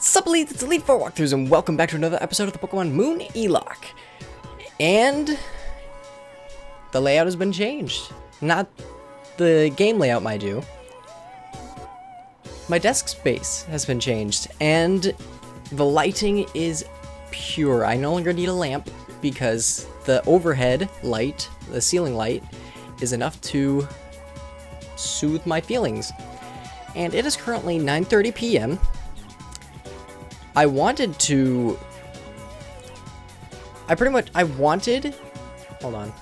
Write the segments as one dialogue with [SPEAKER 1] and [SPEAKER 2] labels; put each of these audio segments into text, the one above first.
[SPEAKER 1] Sup Elites, it's Elite4Walkthroughs, and welcome back to another episode of the Pokemon Moon E-Locke. And the layout has been changed. Not the game layout, mind you. My desk space has been changed, and the lighting is pure. I no longer need a lamp because the overhead light, the ceiling light, is enough to soothe my feelings. And it is currently 9:30 p.m. I wanted, hold on.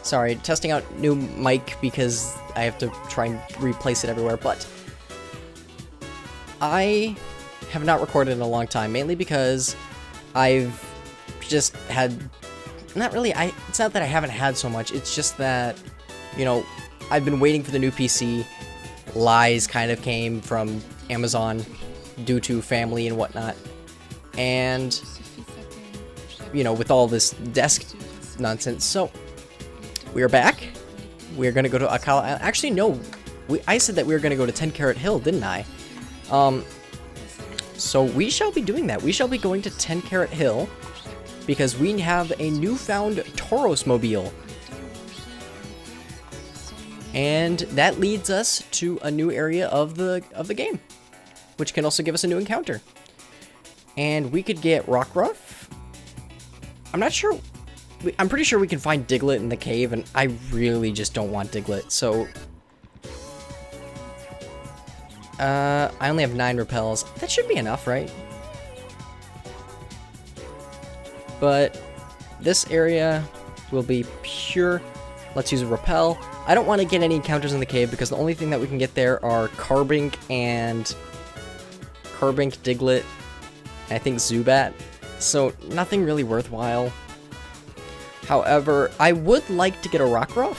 [SPEAKER 1] Sorry, testing out new mic because I have to try and replace it everywhere, but I have not recorded in a long time, mainly because I've just had, it's not that I haven't had so much, it's just that, you know, I've been waiting for the new PC. Lies kind of came from Amazon due to family and whatnot, and you know, with all this desk nonsense. So we are back. We're gonna go to Akala. Actually, no, I said that we were gonna go to 10 Carat Hill, didn't I? So we shall be doing that. We shall be going to 10 Carat Hill because we have a newfound Tauros mobile. And that leads us to a new area of the game, which can also give us a new encounter. And we could get Rockruff. I'm not sure. I'm pretty sure we can find Diglett in the cave, and I really just don't want Diglett. So I only have 9 repels. That should be enough, right? But this area will be pure. Let's use a repel. I don't want to get any encounters in the cave because the only thing that we can get there are Carbink, Diglett, and I think Zubat. So nothing really worthwhile. However, I would like to get a Rockruff.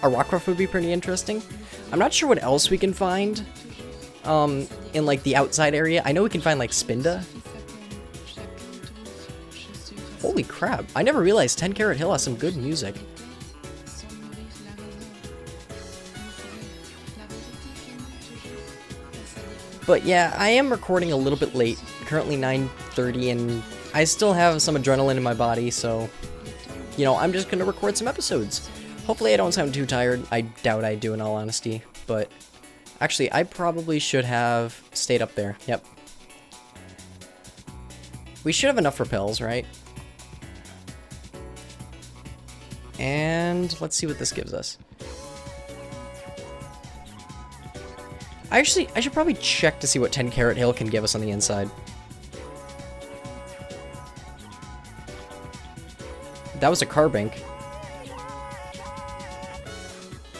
[SPEAKER 1] A Rockruff would be pretty interesting. I'm not sure what else we can find in like the outside area. I know we can find like Spinda. Holy crap, I never realized 10 Carat Hill has some good music. But yeah, I am recording a little bit late, currently 9:30, and I still have some adrenaline in my body, so, you know, I'm just going to record some episodes. Hopefully I don't sound too tired. I doubt I do, in all honesty, but actually, I probably should have stayed up there. Yep. We should have enough repels, right? And let's see what this gives us. I should probably check to see what 10 Carat Hill can give us on the inside. That was a Carbink.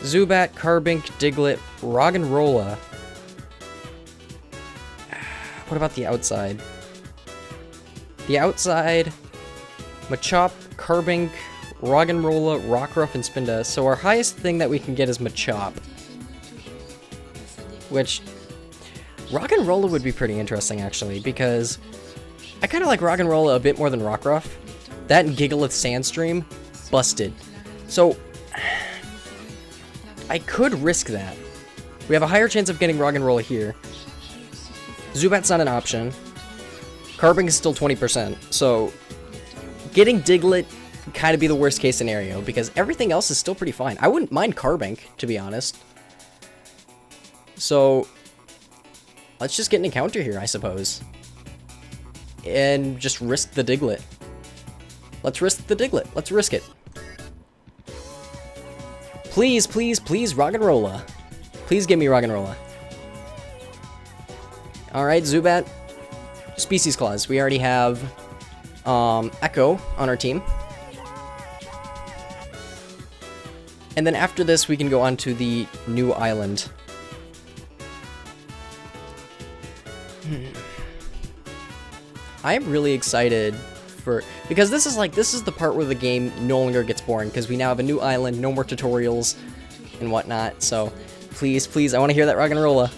[SPEAKER 1] Zubat, Carbink, Diglett, Roggenrola. What about the outside? The outside, Machop, Carbink, Roggenrola, Rockruff, and Spinda. So our highest thing that we can get is Machop. Which, Roggenrola would be pretty interesting, actually, because I kind of like Roggenrola a bit more than Rockruff. That and Gigalith Sandstream, busted. So, I could risk that. We have a higher chance of getting Roggenrola here. Zubat's not an option. Carbink is still 20%, so getting Diglett could kind of be the worst case scenario, because everything else is still pretty fine. I wouldn't mind Carbink, to be honest. So, let's just get an encounter here, I suppose. And just risk the Diglett. Let's risk the Diglett. Let's risk it. Please, please, please, Roggenrola. Please give me Roggenrola. Alright, Zubat. Species Clause. We already have Echo on our team. And then after this, we can go on to the new island. I'm really excited because this is the part where the game no longer gets boring, because we now have a new island, no more tutorials and whatnot. So please, please, I want to hear that Roggenrola.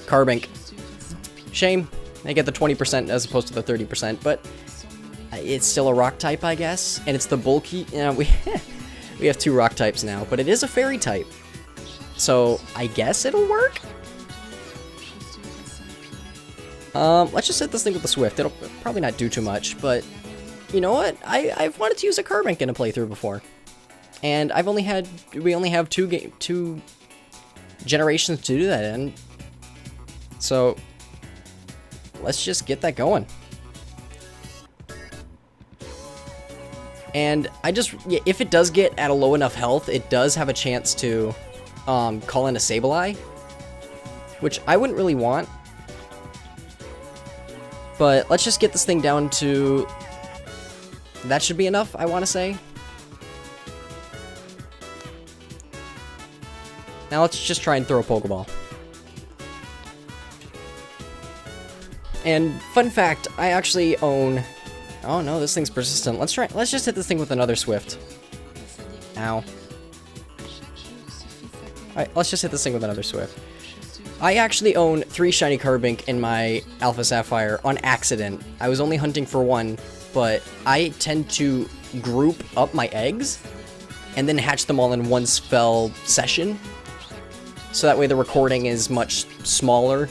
[SPEAKER 1] Carbink. Shame they get the 20% as opposed to the 30%, but it's still a rock type, I guess, and it's the bulky. You know, we have 2 rock types now, but it is a fairy type, so I guess it'll work. Let's just hit this thing with the Swift. It'll probably not do too much, but you know what? I've wanted to use a Carbink in a playthrough before. And we only have two generations to do that in. So let's just get that going. And if it does get at a low enough health, it does have a chance to call in a Sableye, which I wouldn't really want. But let's just get this thing down to... That should be enough, I want to say. Now let's just try and throw a Pokeball. And fun fact, I actually own... Oh no, this thing's persistent. Let's just hit this thing with another Swift. Ow. Alright, let's just hit this thing with another Swift. I actually own 3 shiny Carbink in my Alpha Sapphire on accident. I was only hunting for one, but I tend to group up my eggs and then hatch them all in one spell session. So that way the recording is much smaller.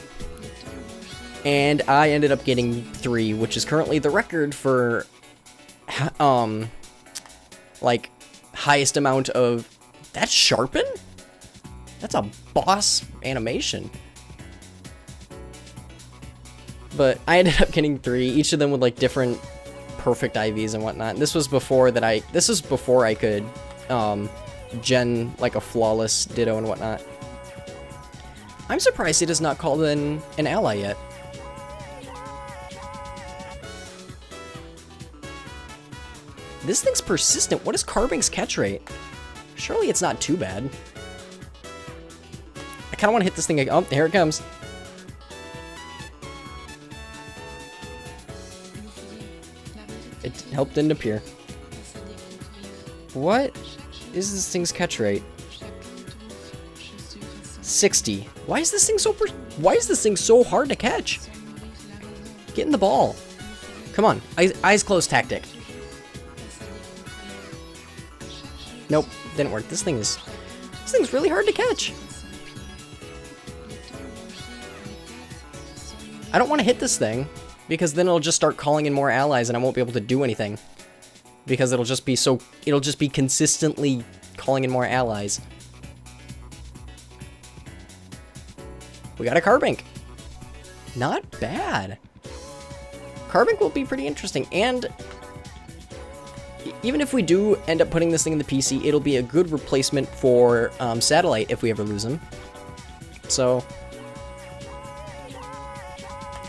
[SPEAKER 1] And I ended up getting 3, which is currently the record for, like, highest amount of... That's Sharpen? That's a boss animation. But I ended up getting 3, each of them with, like, different perfect IVs and whatnot. And this was before I could, gen, like, a flawless Ditto and whatnot. I'm surprised it has not called in an ally yet. This thing's persistent. What is Carbink's catch rate? Surely it's not too bad. I kind of want to hit this thing again. Oh, here it comes. It helped didn't appear. What is this thing's catch rate? 60. Why is this thing so hard to catch? Get in the ball. Come on. Eyes closed tactic. Nope, didn't work. This thing's really hard to catch. I don't want to hit this thing because then it'll just start calling in more allies and I won't be able to do anything because it'll just be consistently calling in more allies. We got a Carbink. Not bad. Carbink will be pretty interesting, and even if we do end up putting this thing in the PC, it'll be a good replacement for Satellite if we ever lose him. So,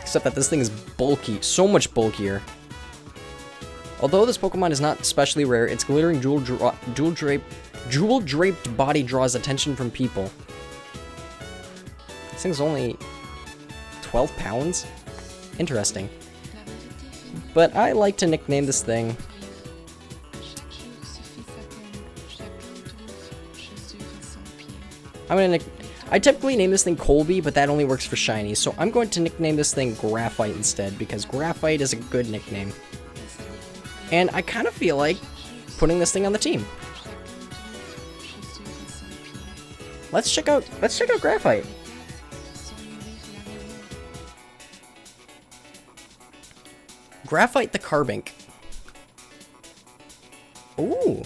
[SPEAKER 1] except that this thing is bulky, so much bulkier. Although this Pokemon is not especially rare, its glittering jewel-draped body draws attention from people. This thing's only 12 pounds? Interesting. But I like to nickname this thing. I typically name this thing Colby, but that only works for shiny, so I'm going to nickname this thing Graphite instead, because Graphite is a good nickname. And I kind of feel like putting this thing on the team. Let's check out Graphite. Graphite the Carbink. Ooh.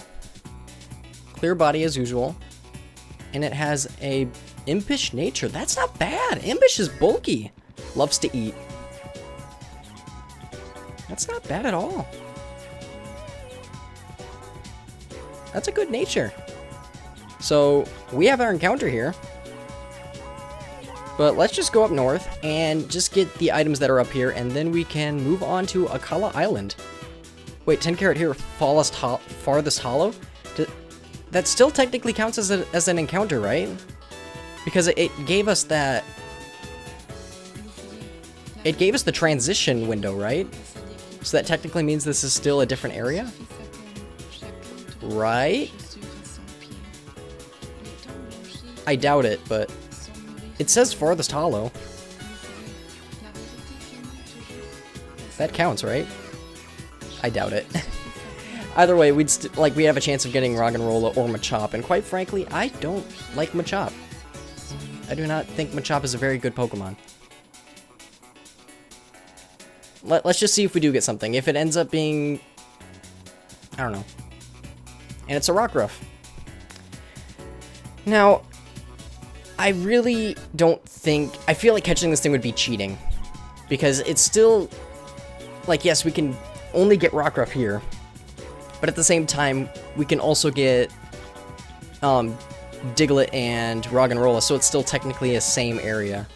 [SPEAKER 1] Clear body as usual. And it has a impish nature. That's not bad. Impish is bulky. Loves to eat. That's not bad at all. That's a good nature. So, we have our encounter here. But let's just go up north and just get the items that are up here, and then we can move on to Akala Island. Wait, 10 carat here, farthest hollow? That still technically counts as an encounter, right? Because it gave us that... It gave us the transition window, right? So that technically means this is still a different area? Right? I doubt it, but... It says farthest hollow. That counts, right? I doubt it. Either way, we'd have a chance of getting Roggenrola or Machop, and quite frankly, I don't like Machop. I do not think Machop is a very good Pokemon. let's just see if we do get something. If it ends up being, I don't know. And it's a Rockruff. Now, I really don't think... I feel like catching this thing would be cheating. Because it's still... Like, yes, we can only get Rockruff here. But at the same time, we can also get Diglett and Roggenrola, so it's still technically a same area.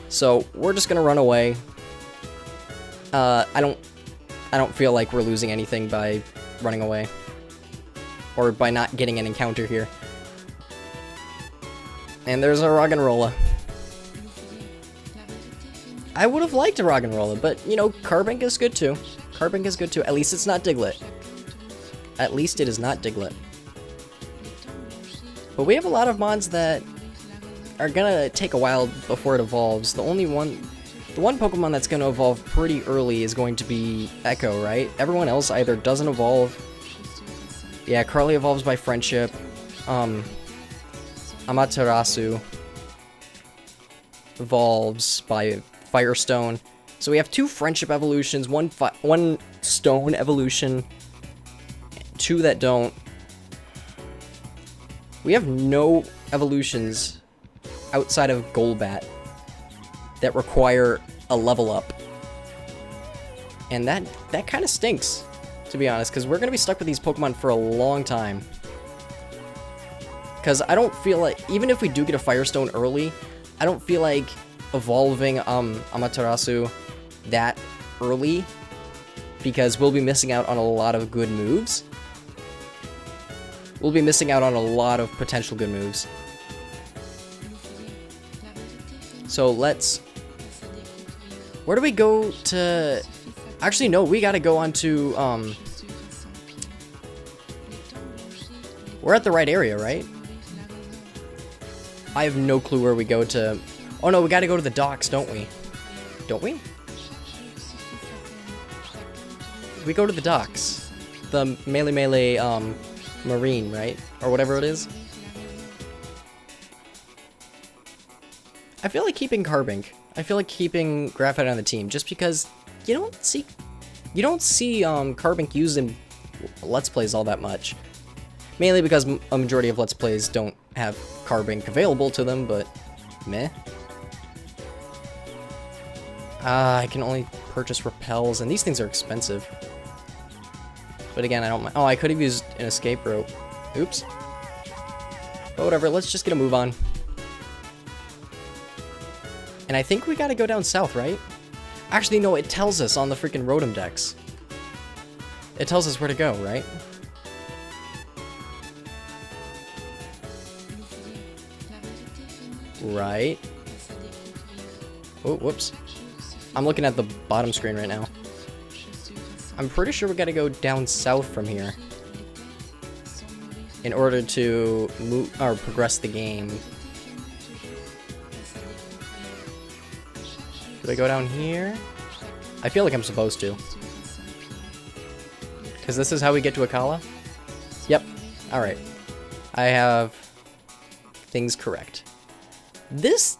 [SPEAKER 1] So, we're just gonna run away. I don't feel like we're losing anything by running away. Or by not getting an encounter here. And there's a Roggenrola. I would have liked a Roggenrola, but, you know, Carbink is good too. Carbink is good too. At least it's not Diglett. At least it is not Diglett. But we have a lot of mons that are gonna take a while before it evolves. The one Pokemon that's gonna evolve pretty early is going to be Echo, right? Everyone else either doesn't evolve. Yeah, Carly evolves by friendship. Amaterasu evolves by Firestone. So we have 2 friendship evolutions, one stone evolution, 2 that don't. We have no evolutions outside of Golbat that require a level up. And that kind of stinks, to be honest, because we're going to be stuck with these Pokemon for a long time. Because I don't feel like, even if we do get a Firestone early, I don't feel like evolving Amaterasu that early, because we'll be missing out on a lot of good moves. We'll be missing out on a lot of potential good moves. So let's... Where do we go to... Actually, no, we gotta go on to... We're at the right area, right? I have no clue where we go to... Oh no, we gotta go to the docks, don't we? Don't we? We go to the docks. The Melee Marine, right? Or whatever it is. I feel like keeping Carbink. I feel like keeping Graphite on the team, just because you don't see Carbink used in Let's Plays all that much. Mainly because a majority of Let's Plays don't have Carbink available to them, but meh. I can only purchase repels, and these things are expensive. But again, I don't mind. Oh, I could have used an escape rope. Oops. But whatever, let's just get a move on. And I think we gotta go down south, right? Actually, no, it tells us on the freaking Rotom Dex. It tells us where to go, right? Right. Oh, whoops. I'm looking at the bottom screen right now. I'm pretty sure we gotta go down south from here in order to move or progress the game. Do I go down here? I feel like I'm supposed to. Because this is how we get to Akala? Yep. Alright. I have things correct. This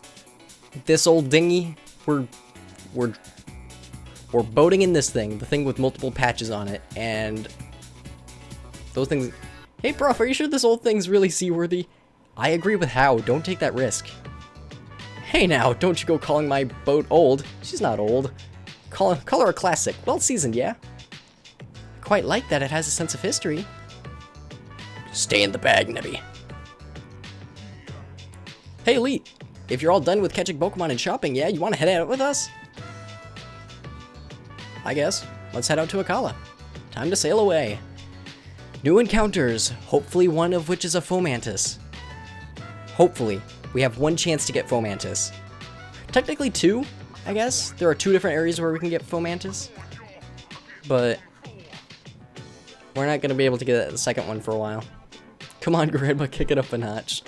[SPEAKER 1] old dinghy, we're boating in this thing, the thing with multiple patches on it, and those things... Hey, prof, are you sure this old thing's really seaworthy? I agree with How. Don't take that risk. Hey now, don't you go calling my boat old. She's not old. Call her a classic. Well seasoned, yeah? Quite like that it has a sense of history. Stay in the bag, Nebby. Hey, Elite. If you're all done with catching Pokemon and shopping, yeah, you want to head out with us? I guess. Let's head out to Akala. Time to sail away. New encounters, hopefully one of which is a Fomantis. Hopefully. We have one chance to get Fomantis. Technically 2, I guess. There are 2 different areas where we can get Fomantis. But we're not going to be able to get the second one for a while. Come on, Grandma, kick it up a notch.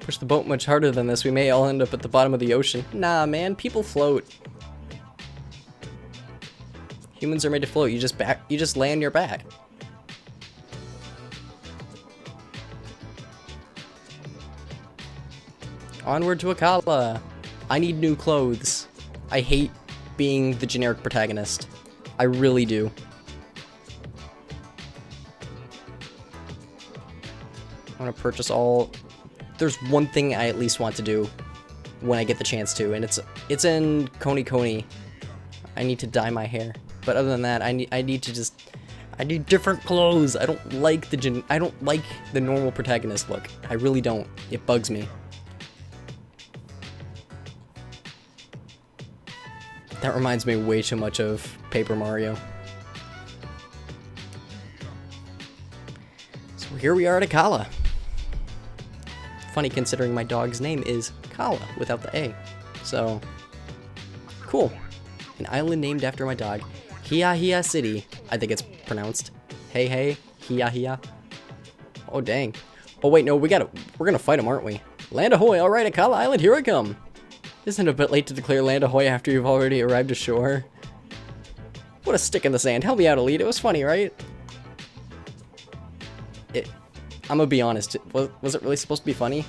[SPEAKER 1] Push the boat much harder than this, we may all end up at the bottom of the ocean. Nah, man, people float. Humans are made to float. You just lay on your back. Onward to Akala. I need new clothes. I hate being the generic protagonist. I really do. I want to purchase all... There's one thing I at least want to do when I get the chance to, and it's in Koni Koni. I need to dye my hair. But other than that, I need to just... I need different clothes. I don't like the normal protagonist look. I really don't. It bugs me. That reminds me way too much of Paper Mario. So here we are at Akala. Funny considering my dog's name is Kala without the A. So, cool. An island named after my dog. Hiya City, I think it's pronounced. Hey, Hiya. Oh, dang. Oh, wait, no, we're gonna fight him, aren't we? Land ahoy, alright, Akala Island, here I come. Isn't it a bit late to declare land ahoy after you've already arrived ashore? What a stick in the sand. Help me out, Elite. It was funny, right? I'm gonna be honest. Was it really supposed to be funny?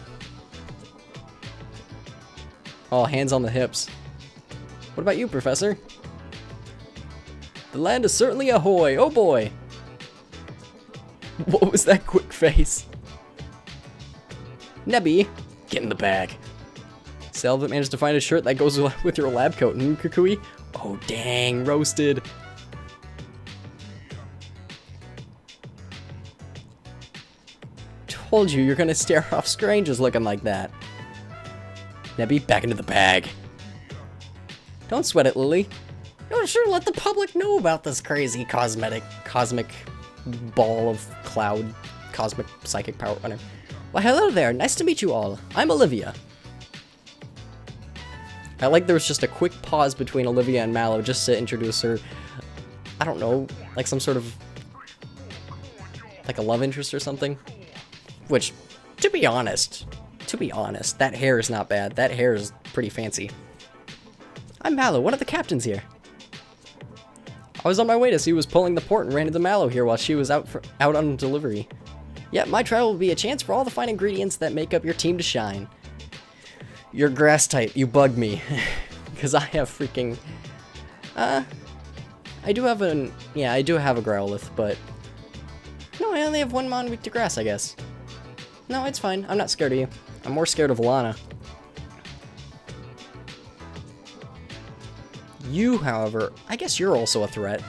[SPEAKER 1] Oh, hands on the hips. What about you, Professor? The land is certainly ahoy. Oh boy. What was that quick face? Nebby, get in the bag. Salvet managed to find a shirt that goes with your lab coat. Kukui? Oh dang, roasted. Told you you're gonna stare off strangers looking like that. Nebby, back into the bag. Don't sweat it, Lily. No, sure, let the public know about this crazy cosmic ball of cloud, cosmic psychic power. Whatever. Well, hello there. Nice to meet you all. I'm Olivia. I like there was just a quick pause between Olivia and Mallow just to introduce her. I don't know, like some sort of like a love interest or something. Which, to be honest, that hair is not bad. That hair is pretty fancy. I'm Mallow, one of the captains here. I was on my way to see who was pulling the port and ran into Mallow here while she was out on delivery. Yep, my trial will be a chance for all the fine ingredients that make up your team to shine. You're grass type, you bug me. Because I have freaking... I do have a Growlithe, but... No, I only have one Mon weak to grass, I guess. No, it's fine. I'm not scared of you. I'm more scared of Lana. You, however, I guess you're also a threat.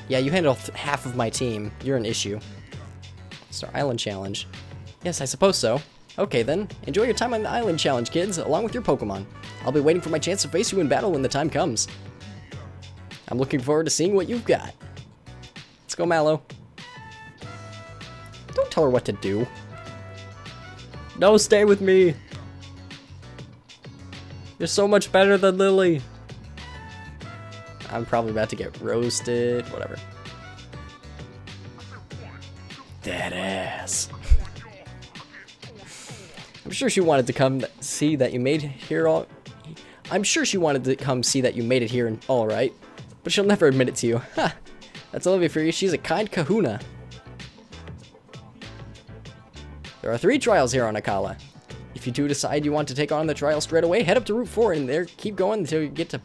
[SPEAKER 1] Yeah, you handle half of my team. You're an issue. Star Island Challenge. Yes, I suppose so. Okay then, enjoy your time on the Island Challenge, kids, along with your Pokemon. I'll be waiting for my chance to face you in battle when the time comes. I'm looking forward to seeing what you've got. Let's go, Mallow. Don't tell her what to do. No, stay with me. You're so much better than Lily. I'm probably about to get roasted. Whatever. That ass. I'm sure she wanted to come see that you made here all... I'm sure she wanted to come see that you made it here and all right. But she'll never admit it to you. Ha! That's Olivia for you. She's a kind kahuna. There are 3 trials here on Akala. If you do decide you want to take on the trial straight away, head up to Route 4 and there keep going until you get to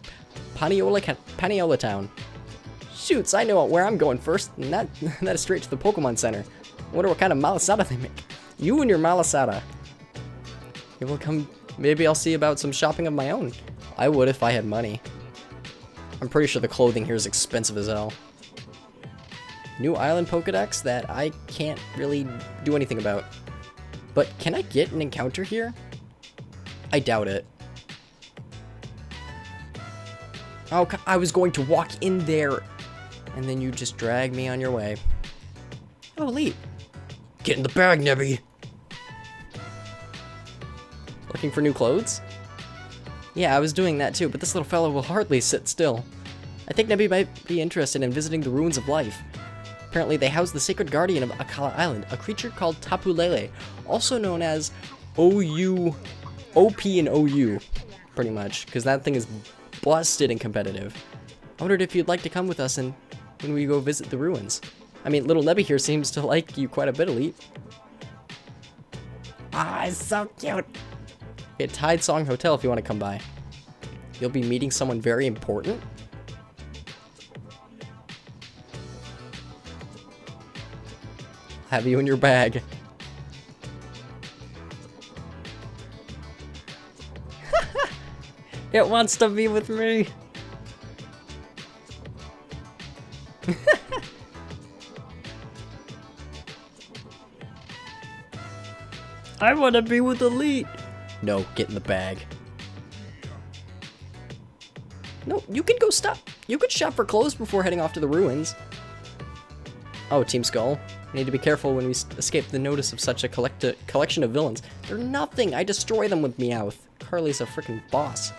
[SPEAKER 1] Paniola Town. Shoots, I know where I'm going first, and that is straight to the Pokemon Center. I wonder what kind of malasada they make. You and your malasada. You will come, maybe I'll see about some shopping of my own. I would if I had money. I'm pretty sure the clothing here is expensive as hell. New island Pokedex that I can't really do anything about. But can I get an encounter here? I doubt it. Oh, I was going to walk in there. And then you just drag me on your way. Oh, Elite. Get in the bag, Nebby. Looking for new clothes? Yeah, I was doing that too, but this little fellow will hardly sit still. I think Nebby might be interested in visiting the ruins of life. Apparently they house the sacred guardian of Akala Island, a creature called Tapu Lele, also known as OU, OP and OU, pretty much, because that thing is busted and competitive. I wondered if you'd like to come with us and when we go visit the ruins. I mean, little Nebby here seems to like you quite a bit, Elite. Ah, it's so cute. Hey, Tide Song Hotel if you want to come by. You'll be meeting someone very important? Have you in your bag. It wants to be with me. I want to be with Elite. No, get in the bag. No, you could go stop. You could shop for clothes before heading off to the ruins. Oh, Team Skull. We need to be careful when we escape the notice of such a collection of villains. They're nothing. I destroy them with Meowth. Carly's a freaking boss.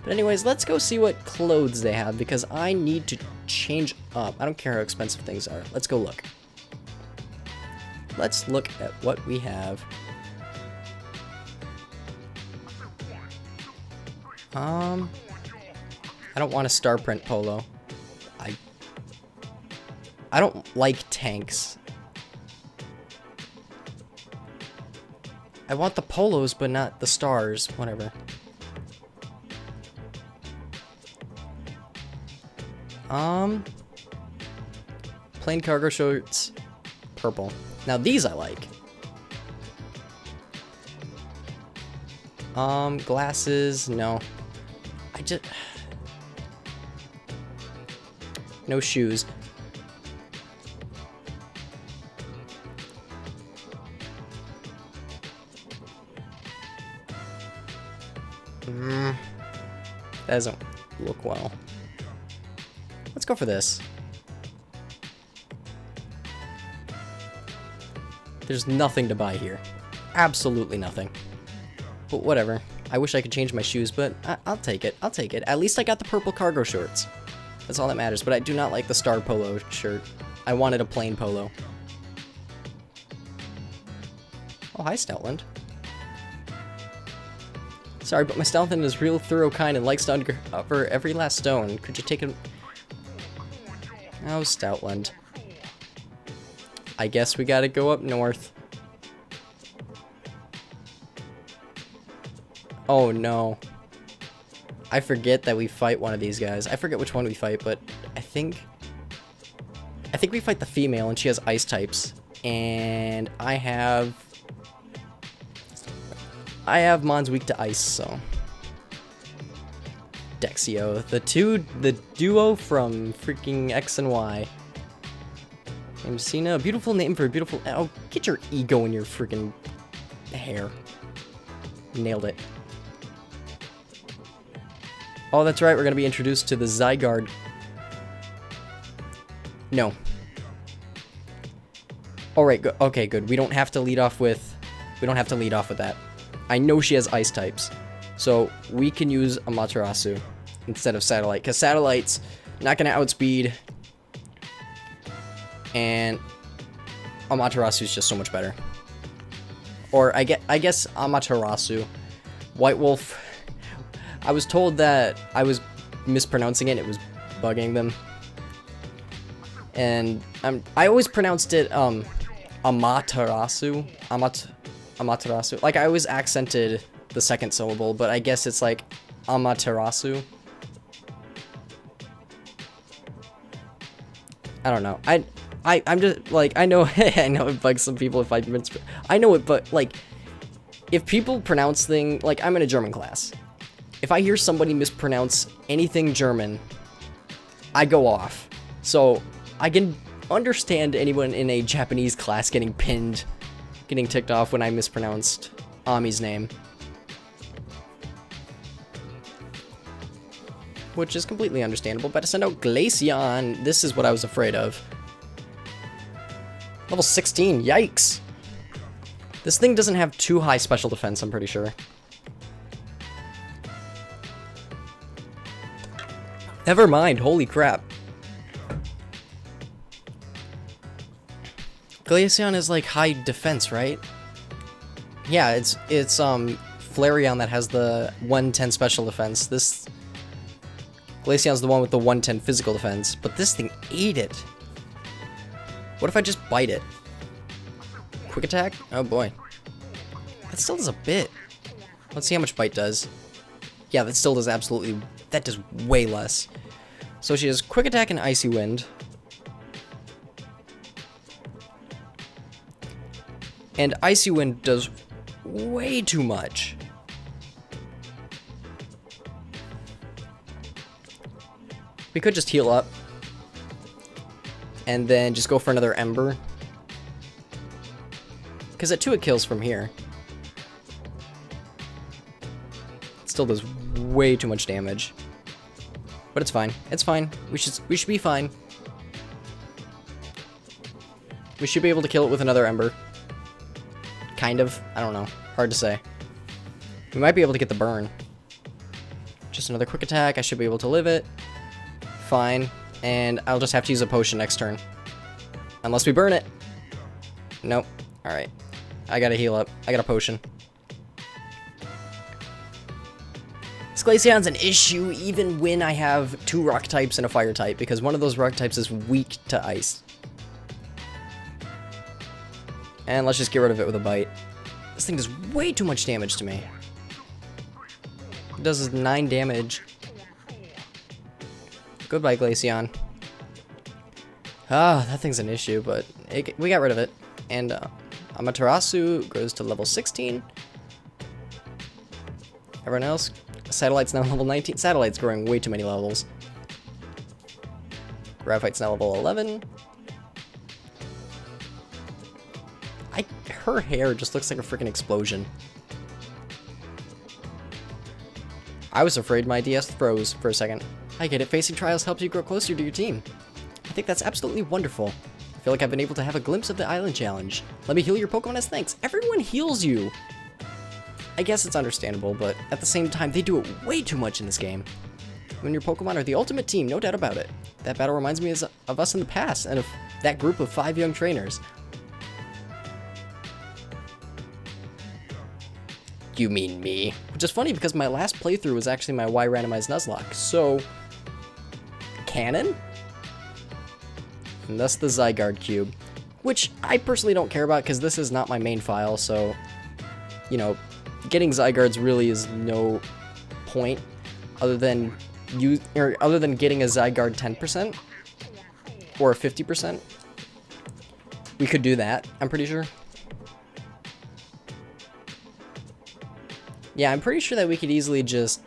[SPEAKER 1] But anyways, let's go see what clothes they have because I need to change up. I don't care how expensive things are. Let's go look. Let's look at what we have. I don't want a star print polo. I don't like tanks. I want the polos, but not the stars. Whatever. Plain cargo shorts, purple. Now these I like. Glasses, no. No shoes. That doesn't look well. Let's go for this. There's nothing to buy here. Absolutely nothing. But whatever. I wish I could change my shoes, but I'll take it. I'll take it. At least I got the purple cargo shorts. That's all that matters, but I do not like the star polo shirt. I wanted a plain polo. Oh, hi, Stoutland. Sorry, but my Stoutland is real thorough kind and likes to uncover every last stone. Could you take it? Oh, Stoutland. I guess we gotta go up north. Oh no. I forget that we fight one of these guys. I forget which one we fight, but I think we fight the female and she has ice types. And I have Mons weak to ice, so Dexio. The duo from freaking X and Y. Named Cena, a beautiful name for a beautiful... Oh, get your ego in your freaking hair. Nailed it. Oh, that's right, we're gonna be introduced to the Zygarde. No. Alright, okay, good. We don't have to lead off with... that. I know she has ice types. So, we can use Amaterasu instead of Satellite. Because Satellite's not gonna outspeed... And Amaterasu is just so much better. Or I guess Amaterasu. White Wolf. I was told that I was mispronouncing it. It was bugging them. And I always pronounced it Amaterasu. Amaterasu. Like I always accented the second syllable, but I guess it's like Amaterasu. I don't know. I'm just, like, I know, I know it bugs some people if I know it, but, like, if people pronounce things, like, I'm in a German class. If I hear somebody mispronounce anything German, I go off. So, I can understand anyone in a Japanese class getting pinned, getting ticked off when I mispronounced Ami's name. Which is completely understandable, but to send out Glaceon, this is what I was afraid of. Level 16, yikes! This thing doesn't have too high special defense, I'm pretty sure. Never mind, holy crap. Glaceon is like high defense, right? Yeah, it's Flareon that has the 110 special defense. This Glaceon's the one with the 110 physical defense, but this thing ate it. What if I just bite it? Quick attack? Oh boy. That still does a bit. Let's see how much bite does. Yeah, that still does absolutely... That does way less. So she has quick attack and icy wind. And icy wind does way too much. We could just heal up. And then just go for another ember. Because at 2 it kills from here. It still does way too much damage. But it's fine. It's fine. We should be fine. We should be able to kill it with another ember. Kind of. I don't know. Hard to say. We might be able to get the burn. Just another quick attack. I should be able to live it. Fine. And I'll just have to use a potion next turn. Unless we burn it. Nope. Alright. I gotta heal up. I got a potion. This Glaceon's an issue even when I have 2 rock types and a fire type, because one of those rock types is weak to ice. And let's just get rid of it with a bite. This thing does way too much damage to me. It does 9 damage. Goodbye, Glaceon. Ah, that thing's an issue, but we got rid of it. And Amaterasu grows to level 16. Everyone else, Satellite's now level 19. Satellite's growing way too many levels. Graphite's now level 11. Her hair just looks like a freaking explosion. I was afraid my DS froze for a second. I get it, facing trials helps you grow closer to your team. I think that's absolutely wonderful. I feel like I've been able to have a glimpse of the island challenge. Let me heal your Pokemon as thanks. Everyone heals you! I guess it's understandable, but at the same time, they do it way too much in this game. When your Pokemon are the ultimate team, no doubt about it. That battle reminds me of us in the past, and of that group of 5 young trainers. You mean me? Which is funny because my last playthrough was actually my Y randomized Nuzlocke, so... Canon? And thus the Zygarde cube. Which I personally don't care about because this is not my main file, so... You know, getting Zygardes really is no point other than getting a Zygarde 10% or a 50%. We could do that, I'm pretty sure. Yeah, I'm pretty sure that we could easily just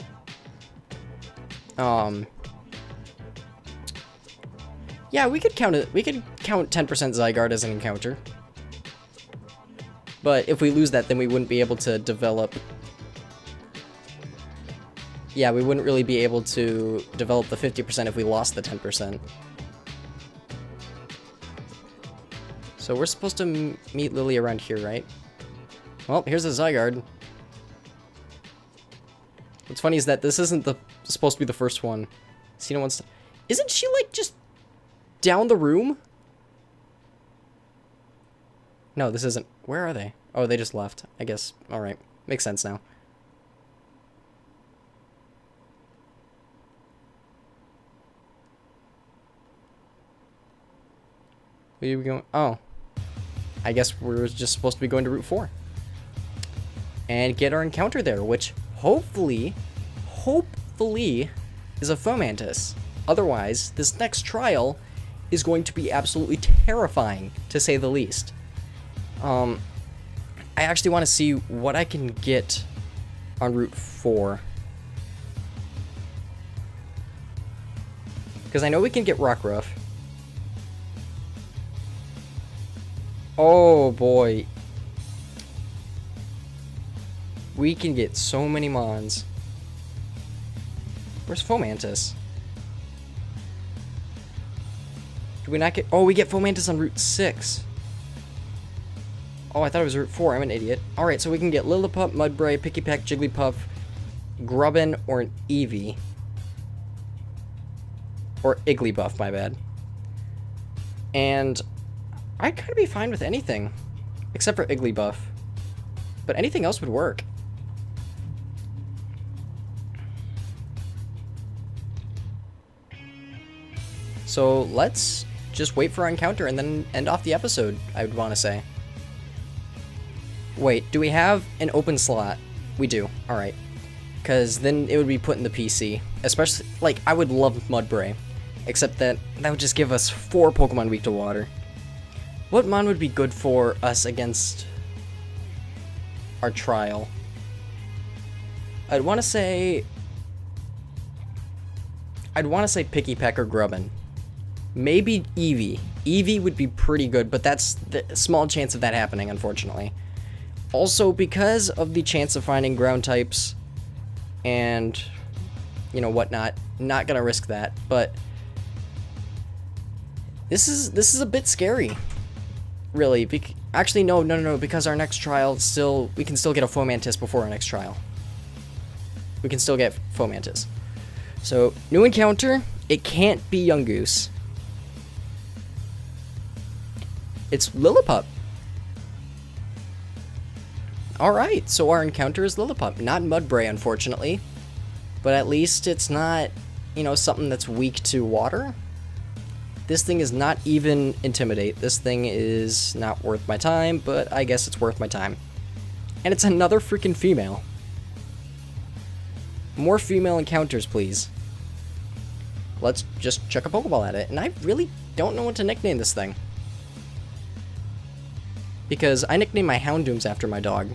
[SPEAKER 1] yeah, we could count it. We could count 10% Zygarde as an encounter. But if we lose that, then we wouldn't be able to develop... Yeah, we wouldn't really be able to develop the 50% if we lost the 10%. So we're supposed to meet Lily around here, right? Well, here's a Zygarde. What's funny is that this isn't supposed to be the first one. See, no one's... Isn't she, like, just down the room? No, this isn't. Where are they? Oh, they just left. I guess. Alright. Makes sense now. Where are we going? Oh. I guess we're just supposed to be going to Route 4. And get our encounter there, which hopefully is a Fomantis. Otherwise, this next trial is going to be absolutely terrifying, to say the least. I actually want to see what I can get on Route 4. Because I know we can get Rockruff. Oh boy. We can get so many Mons. Where's Fomantis? Do we not get... Oh, we get Fomantis on Route 6. Oh, I thought it was Route 4. I'm an idiot. Alright, so we can get Lillipup, Mudbray, Pikipek, Jigglypuff, Grubbin, or an Eevee. Or Igglybuff, my bad. And I'd kind of be fine with anything. Except for Igglybuff. But anything else would work. So let's just wait for our encounter and then end off the episode, I would want to say. Wait, do we have an open slot? We do. Alright. Because then it would be put in the PC. Especially, like, I would love Mudbray. Except that would just give us 4 Pokemon weak to water. What mon would be good for us against our trial? I'd want to say Picky Peck or Grubbin. Maybe Eevee. Eevee would be pretty good, but that's the small chance of that happening, unfortunately. Also, because of the chance of finding ground types and, you know, whatnot, not gonna risk that, but this is a bit scary, really. Actually, no, because our next trial we can still get a Fomantis before our next trial. We can still get Fomantis. So, new encounter, it can't be Yungoos. It's Lillipup. Alright, so our encounter is Lillipup. Not Mudbray, unfortunately. But at least it's not, you know, something that's weak to water. This thing is not even Intimidate. This thing is not worth my time, but I guess it's worth my time. And it's another freaking female. More female encounters, please. Let's just chuck a Pokeball at it. And I really don't know what to nickname this thing. Because I nicknamed my Houndooms after my dog.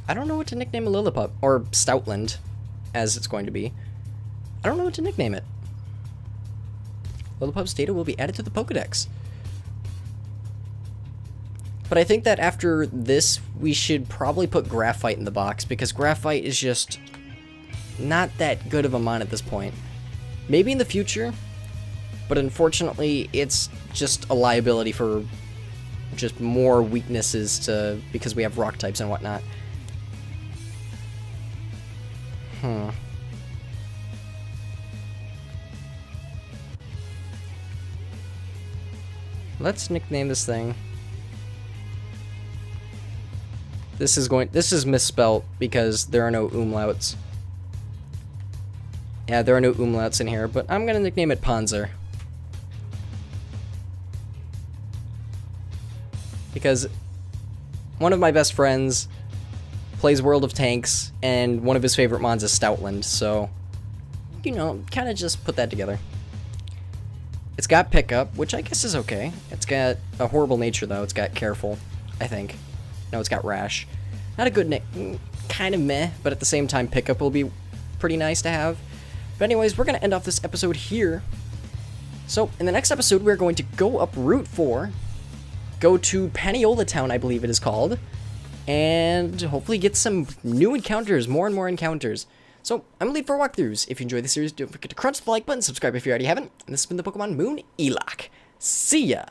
[SPEAKER 1] I don't know what to nickname a Lillipup, or Stoutland, as it's going to be. I don't know what to nickname it. Lillipup's data will be added to the Pokedex. But I think that after this, we should probably put Graphite in the box, because Graphite is just not that good of a mon at this point. Maybe in the future, but unfortunately, it's just a liability for just more weaknesses because we have rock types and whatnot. Let's nickname this thing. This is misspelt because there are no umlauts. Yeah, there are no umlauts in here, but I'm gonna nickname it Panzer. Because one of my best friends plays World of Tanks, and one of his favorite mons is Stoutland, so, you know, kind of just put that together. It's got Pickup, which I guess is okay. It's got a horrible nature, though. It's got Careful, I think. No, it's got Rash. Not a good nick, kind of meh, but at the same time, Pickup will be pretty nice to have. But anyways, we're going to end off this episode here. So, in the next episode, we're going to go up Route 4, go to Paniola Town, I believe it is called, and hopefully get some new encounters, more and more encounters. So, I'm Elite4Walkthroughs. If you enjoyed this series, don't forget to crunch the like button, subscribe if you already haven't, and this has been the Pokemon Moon E-Locke. See ya!